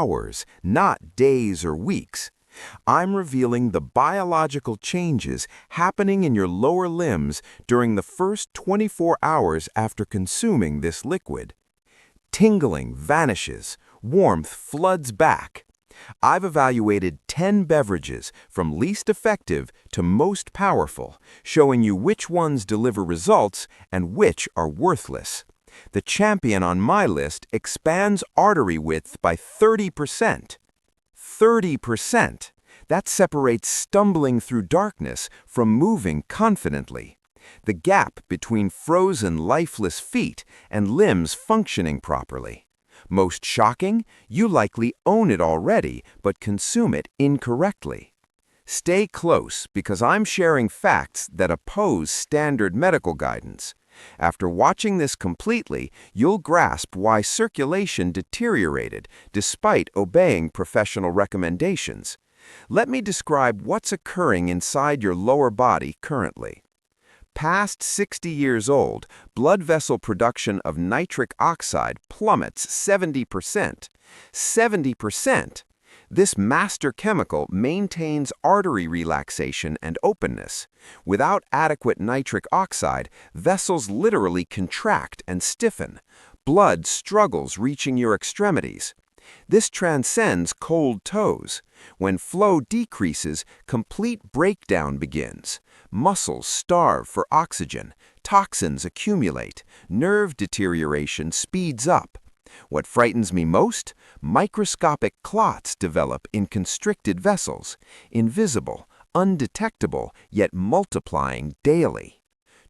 hours, not days or weeks. I'm revealing the biological changes happening in your lower limbs during the first 24 hours after consuming this liquid. Tingling vanishes, warmth floods back. I've evaluated 10 beverages from least effective to most powerful, showing you which ones deliver results and which are worthless. The champion on my list expands artery width by 30%. 30%! That separates stumbling through darkness from moving confidently. The gap between frozen, lifeless feet and limbs functioning properly. Most shocking, you likely own it already, but consume it incorrectly. Stay close because I'm sharing facts that oppose standard medical guidance. After watching this completely, you'll grasp why circulation deteriorated despite obeying professional recommendations. Let me describe what's occurring inside your lower body currently. Past 60 years old, blood vessel production of nitric oxide plummets 70%. 70%! This master chemical maintains artery relaxation and openness. Without adequate nitric oxide, vessels literally contract and stiffen. Blood struggles reaching your extremities. This transcends cold toes. When flow decreases, complete breakdown begins. Muscles starve for oxygen, toxins accumulate, nerve deterioration speeds up. What frightens me most? Microscopic clots develop in constricted vessels, invisible, undetectable, yet multiplying daily.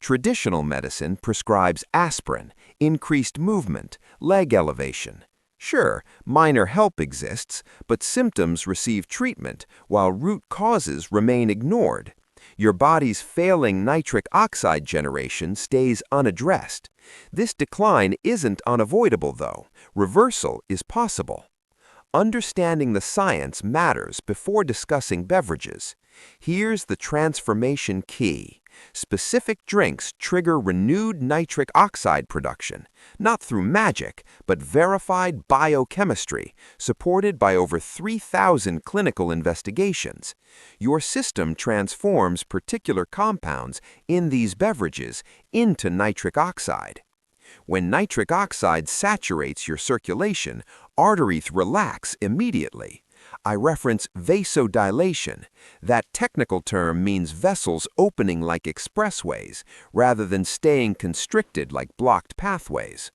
Traditional medicine prescribes aspirin, increased movement, leg elevation. Sure, minor help exists, but symptoms receive treatment while root causes remain ignored. Your body's failing nitric oxide generation stays unaddressed. This decline isn't unavoidable, though. Reversal is possible. Understanding the science matters before discussing beverages. Here's the transformation key. Specific drinks trigger renewed nitric oxide production, not through magic, but verified biochemistry, supported by over 3,000 clinical investigations. Your system transforms particular compounds in these beverages into nitric oxide. When nitric oxide saturates your circulation, arteries relax immediately. I reference vasodilation. That technical term means vessels opening like expressways, rather than staying constricted like blocked pathways.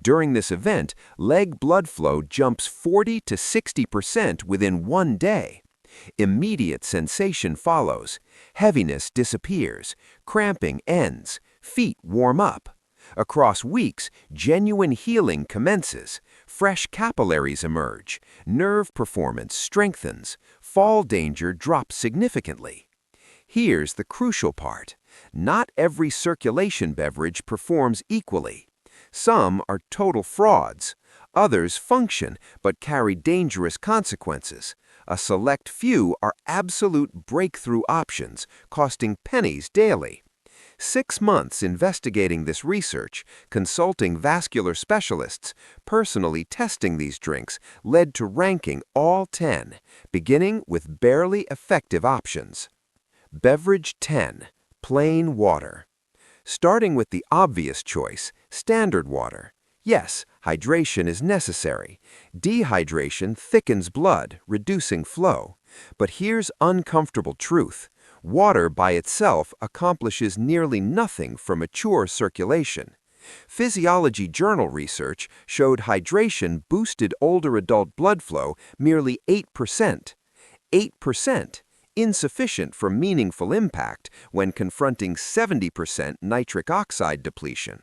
During this event, leg blood flow jumps 40 to 60% within 1 day. Immediate sensation follows. Heaviness disappears. Cramping ends. Feet warm up. Across weeks, genuine healing commences. Fresh capillaries emerge. Nerve performance strengthens. Fall danger drops significantly. Here's the crucial part. Not every circulation beverage performs equally. Some are total frauds. Others function but carry dangerous consequences. A select few are absolute breakthrough options, costing pennies daily. 6 months investigating this research, consulting vascular specialists, personally testing these drinks led to ranking all 10, beginning with barely effective options. Beverage 10. Plain water. Starting with the obvious choice, standard water. Yes, hydration is necessary. Dehydration thickens blood, reducing flow. But here's uncomfortable truth. Water by itself accomplishes nearly nothing for mature circulation. Physiology Journal research showed hydration boosted older adult blood flow merely 8%. 8%, insufficient for meaningful impact when confronting 70% nitric oxide depletion.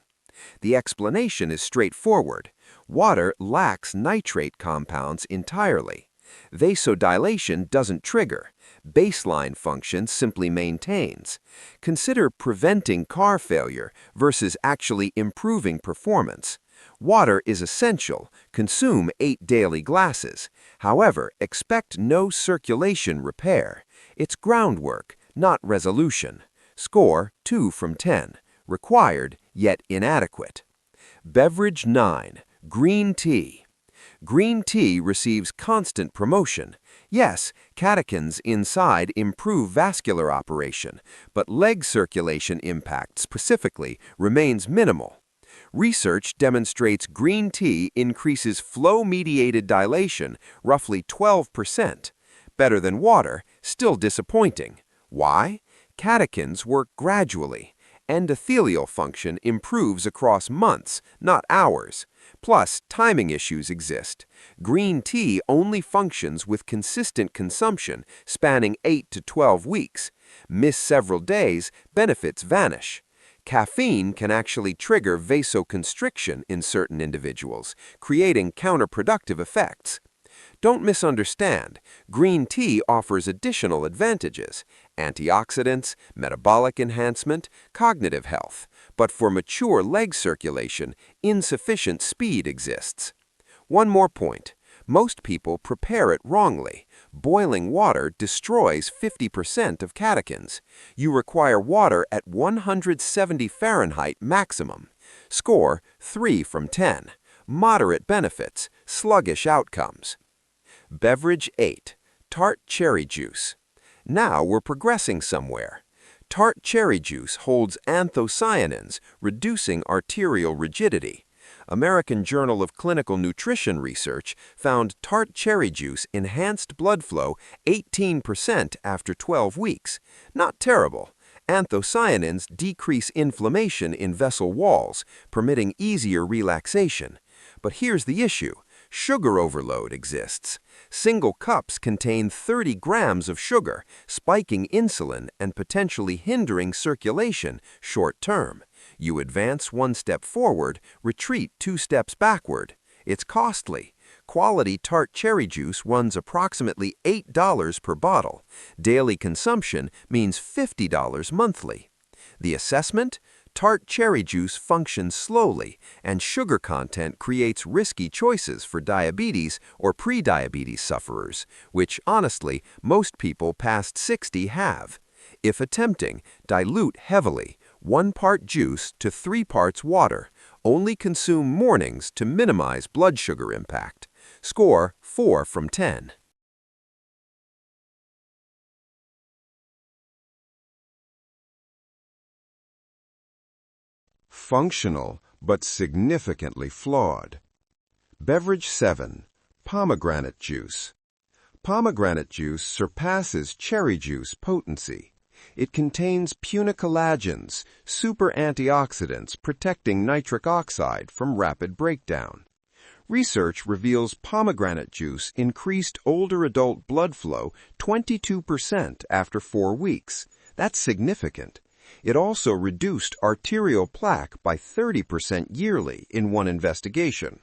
The explanation is straightforward. Water lacks nitrate compounds entirely. Vasodilation doesn't trigger. Baseline function simply maintains. Consider preventing car failure versus actually improving performance. Water is essential. Consume 8 daily glasses. However, expect no circulation repair. It's groundwork, not resolution. Score 2 from 10. Required, yet inadequate. Beverage 9. Green tea. Green tea receives constant promotion. Yes, catechins inside improve vascular operation, but leg circulation impact specifically remains minimal. Research demonstrates green tea increases flow-mediated dilation roughly 12%. Better than water, still disappointing. Why? Catechins work gradually. Endothelial function improves across months, not hours. Plus, timing issues exist. Green tea only functions with consistent consumption spanning 8 to 12 weeks. Miss several days, benefits vanish. Caffeine can actually trigger vasoconstriction in certain individuals, creating counterproductive effects. Don't misunderstand, green tea offers additional advantages: antioxidants, metabolic enhancement, cognitive health. But for mature leg circulation, insufficient speed exists. One more point. Most people prepare it wrongly. Boiling water destroys 50% of catechins. You require water at 170 Fahrenheit maximum. Score 3 from 10. Moderate benefits, sluggish outcomes. Beverage 8. Tart cherry juice. Now we're progressing somewhere. Tart cherry juice holds anthocyanins, reducing arterial rigidity. American Journal of Clinical Nutrition Research found tart cherry juice enhanced blood flow 18% after 12 weeks. Not terrible. Anthocyanins decrease inflammation in vessel walls, permitting easier relaxation. But here's the issue. Sugar overload exists. Single cups contain 30 grams of sugar, spiking insulin and potentially hindering circulation short term. You advance 1 step forward, retreat 2 steps backward. It's costly. Quality tart cherry juice runs approximately $8 per bottle. Daily consumption means $50 monthly. The assessment? Tart cherry juice functions slowly, and sugar content creates risky choices for diabetes or prediabetes sufferers, which, honestly, most people past 60 have. If attempting, dilute heavily, 1 part juice to 3 parts water. Only consume mornings to minimize blood sugar impact. Score 4 from 10. Functional, but significantly flawed. Beverage 7. Pomegranate juice. Pomegranate juice surpasses cherry juice potency. It contains punicolagens, super antioxidants protecting nitric oxide from rapid breakdown. Research reveals pomegranate juice increased older adult blood flow 22% after 4 weeks. That's significant. It also reduced arterial plaque by 30% yearly in one investigation.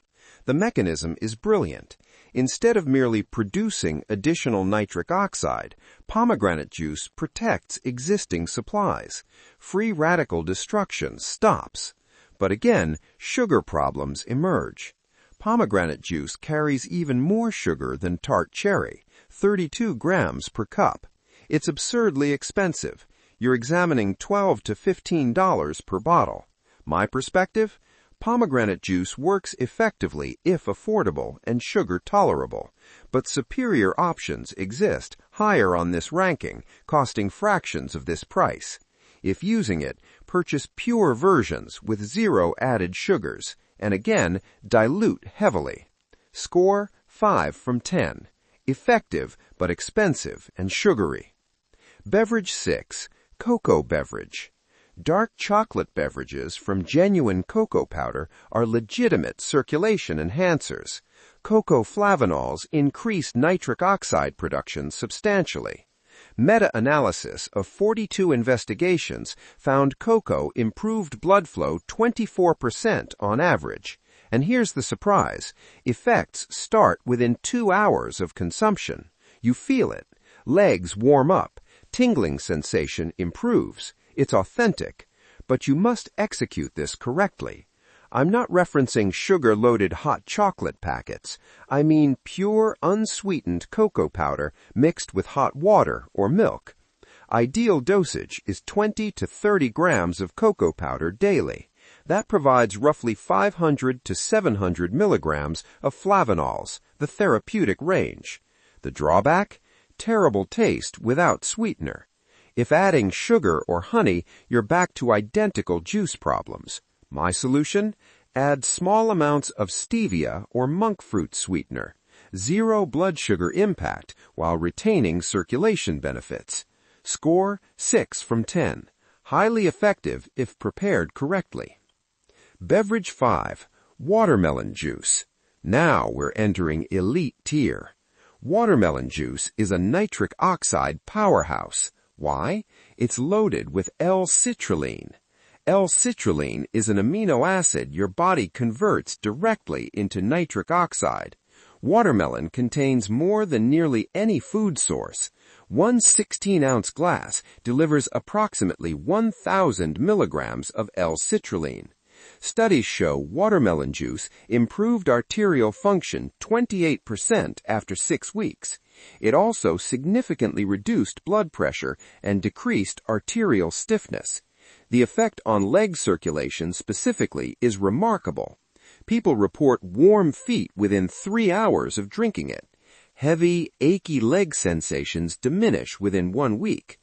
The mechanism is brilliant. Instead of merely producing additional nitric oxide, pomegranate juice protects existing supplies. Free radical destruction stops. But again, sugar problems emerge. Pomegranate juice carries even more sugar than tart cherry, 32 grams per cup. It's absurdly expensive. You're examining $12 to $15 per bottle. My perspective? Pomegranate juice works effectively if affordable and sugar tolerable, but superior options exist higher on this ranking, costing fractions of this price. If using it, purchase pure versions with 0 added sugars, and again, dilute heavily. Score 5 from 10. Effective, but expensive and sugary. Beverage 6. Cocoa beverage. Dark chocolate beverages from genuine cocoa powder are legitimate circulation enhancers. Cocoa flavanols increase nitric oxide production substantially. Meta-analysis of 42 investigations found cocoa improved blood flow 24% on average. And here's the surprise. Effects start within 2 hours of consumption. You feel it. Legs warm up. Tingling sensation improves. It's authentic. But you must execute this correctly. I'm not referencing sugar-loaded hot chocolate packets. I mean pure, unsweetened cocoa powder mixed with hot water or milk. Ideal dosage is 20 to 30 grams of cocoa powder daily. That provides roughly 500 to 700 milligrams of flavanols, the therapeutic range. The drawback? Terrible taste without sweetener. If adding sugar or honey, you're back to identical juice problems. My solution? Add small amounts of stevia or monk fruit sweetener. Zero blood sugar impact while retaining circulation benefits. Score 6 from 10. Highly effective if prepared correctly. Beverage 5. Watermelon juice. Now we're entering elite tier. Watermelon juice is a nitric oxide powerhouse. Why? It's loaded with L-citrulline. L-citrulline is an amino acid your body converts directly into nitric oxide. Watermelon contains more than nearly any food source. One 16-ounce glass delivers approximately 1,000 milligrams of L-citrulline. Studies show watermelon juice improved arterial function 28% after 6 weeks. It also significantly reduced blood pressure and decreased arterial stiffness. The effect on leg circulation specifically is remarkable. People report warm feet within 3 hours of drinking it. Heavy, achy leg sensations diminish within 1 week.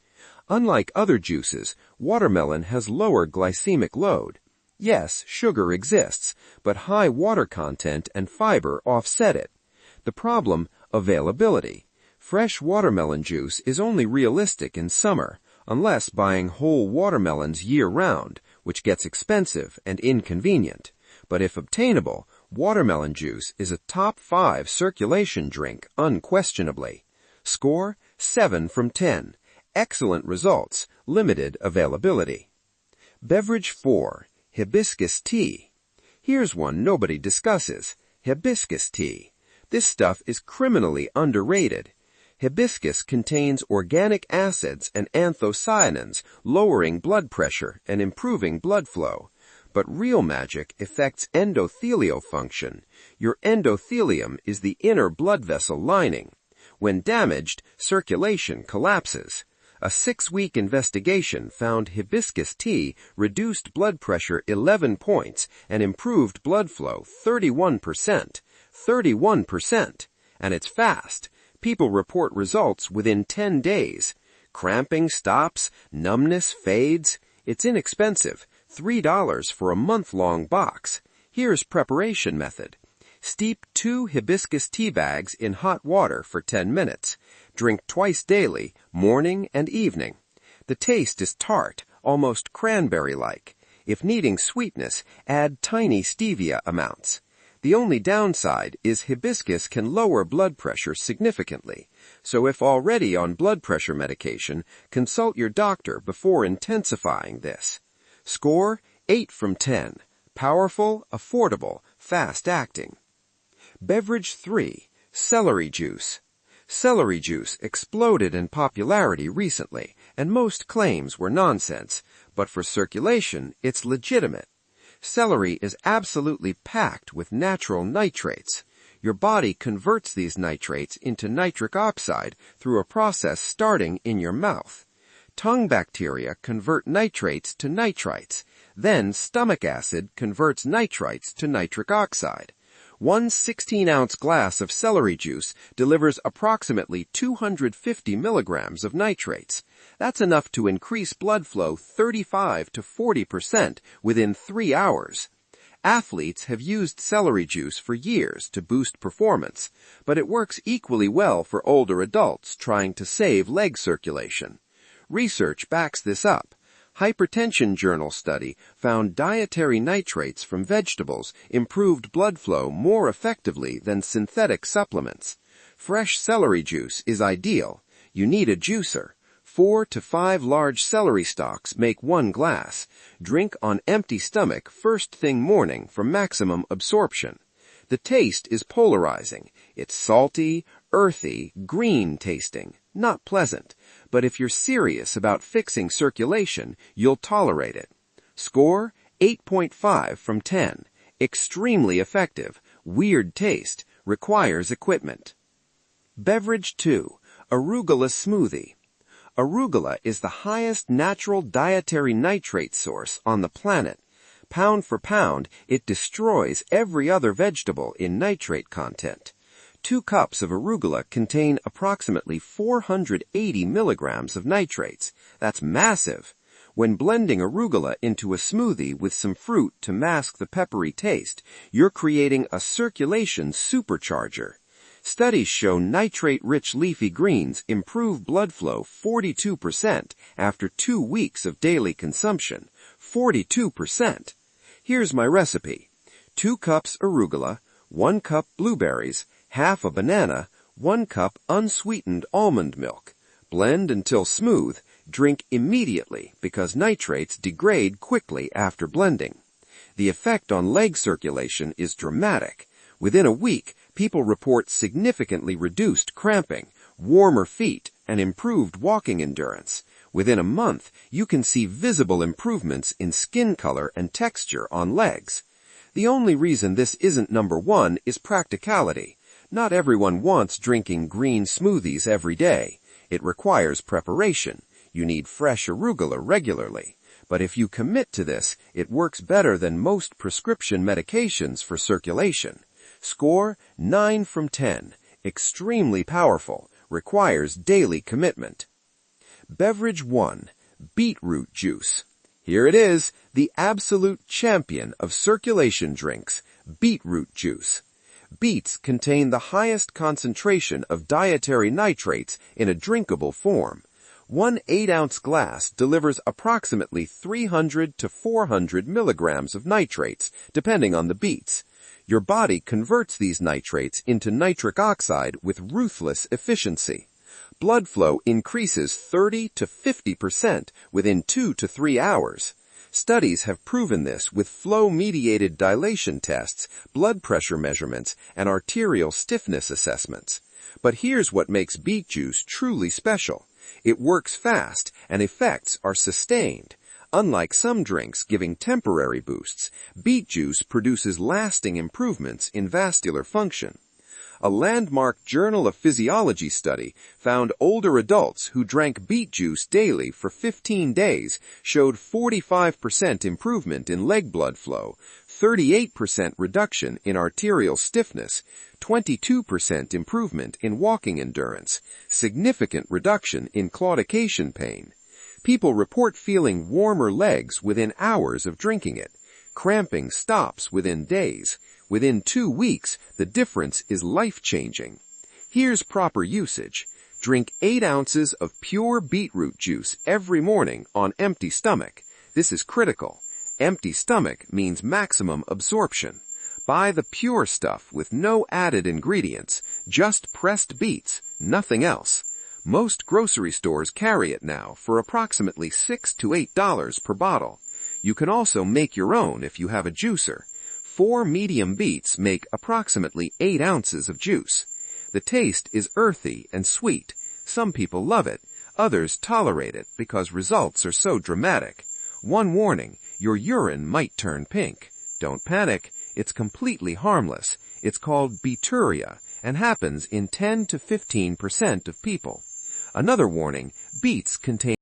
Unlike other juices, watermelon has lower glycemic load. Yes, sugar exists, but high water content and fiber offset it. The problem? Availability. Fresh watermelon juice is only realistic in summer, unless buying whole watermelons year-round, which gets expensive and inconvenient. But if obtainable, watermelon juice is a top 5 circulation drink unquestionably. Score 7 from 10. Excellent results, limited availability. Beverage 4. Hibiscus tea. Here's one nobody discusses. Hibiscus tea. This stuff is criminally underrated. Hibiscus contains organic acids and anthocyanins, lowering blood pressure and improving blood flow. But real magic affects endothelial function. Your endothelium is the inner blood vessel lining. When damaged, circulation collapses. A 6-week investigation found hibiscus tea reduced blood pressure 11 points and improved blood flow 31%. 31%! And it's fast. People report results within 10 days. Cramping stops, numbness fades. It's inexpensive. $3 for a month-long box. Here's preparation method. Steep 2 hibiscus tea bags in hot water for 10 minutes. Drink twice daily, morning and evening. The taste is tart, almost cranberry-like. If needing sweetness, add tiny stevia amounts. The only downside is hibiscus can lower blood pressure significantly. So if already on blood pressure medication, consult your doctor before intensifying this. Score 8 from 10. Powerful, affordable, fast-acting. Beverage 3. Celery juice. Celery juice exploded in popularity recently, and most claims were nonsense, but for circulation, it's legitimate. Celery is absolutely packed with natural nitrates. Your body converts these nitrates into nitric oxide through a process starting in your mouth. Tongue bacteria convert nitrates to nitrites. Then stomach acid converts nitrites to nitric oxide. One 16-ounce glass of celery juice delivers approximately 250 milligrams of nitrates. That's enough to increase blood flow 35 to 40% within 3 hours. Athletes have used celery juice for years to boost performance, but it works equally well for older adults trying to save leg circulation. Research backs this up. Hypertension Journal study found dietary nitrates from vegetables improved blood flow more effectively than synthetic supplements. Fresh celery juice is ideal. You need a juicer. 4 to 5 large celery stalks make 1 glass. Drink on empty stomach first thing morning for maximum absorption. The taste is polarizing. It's salty, earthy, green tasting. Not pleasant, but if you're serious about fixing circulation, you'll tolerate it. Score 8.5 from 10. Extremely effective. Weird taste. Requires equipment. Beverage 2. Arugula smoothie. Arugula is the highest natural dietary nitrate source on the planet. Pound for pound, it destroys every other vegetable in nitrate content. 2 cups of arugula contain approximately 480 milligrams of nitrates. That's massive. When blending arugula into a smoothie with some fruit to mask the peppery taste, you're creating a circulation supercharger. Studies show nitrate-rich leafy greens improve blood flow 42% after 2 weeks of daily consumption. 42%. Here's my recipe. 2 cups arugula, 1 cup blueberries, half a banana, 1 cup unsweetened almond milk. Blend until smooth. Drink immediately because nitrates degrade quickly after blending. The effect on leg circulation is dramatic. Within a week, people report significantly reduced cramping, warmer feet, and improved walking endurance. Within a month, you can see visible improvements in skin color and texture on legs. The only reason this isn't number 1 is practicality. Not everyone wants drinking green smoothies every day. It requires preparation. You need fresh arugula regularly. But if you commit to this, it works better than most prescription medications for circulation. Score 9 from 10. Extremely powerful. Requires daily commitment. Beverage 1. Beetroot juice. Here it is, the absolute champion of circulation drinks, beetroot juice. Beets contain the highest concentration of dietary nitrates in a drinkable form. 1 8-ounce glass delivers approximately 300 to 400 milligrams of nitrates, depending on the beets. Your body converts these nitrates into nitric oxide with ruthless efficiency. Blood flow increases 30 to 50% within 2 to 3 hours. Studies have proven this with flow-mediated dilation tests, blood pressure measurements, and arterial stiffness assessments. But here's what makes beet juice truly special. It works fast, and effects are sustained. Unlike some drinks giving temporary boosts, beet juice produces lasting improvements in vascular function. A landmark Journal of Physiology study found older adults who drank beet juice daily for 15 days showed 45% improvement in leg blood flow, 38% reduction in arterial stiffness, 22% improvement in walking endurance, significant reduction in claudication pain. People report feeling warmer legs within hours of drinking it. Cramping stops within days. Within 2 weeks, the difference is life-changing. Here's proper usage. Drink 8 ounces of pure beetroot juice every morning on empty stomach. This is critical. Empty stomach means maximum absorption. Buy the pure stuff with no added ingredients, just pressed beets, nothing else. Most grocery stores carry it now for approximately $6 to $8 per bottle. You can also make your own if you have a juicer. 4 medium beets make approximately 8 ounces of juice. The taste is earthy and sweet. Some people love it. Others tolerate it because results are so dramatic. One warning, your urine might turn pink. Don't panic. It's completely harmless. It's called bacteria and happens in 10 to 15% of people. Another warning, beets contain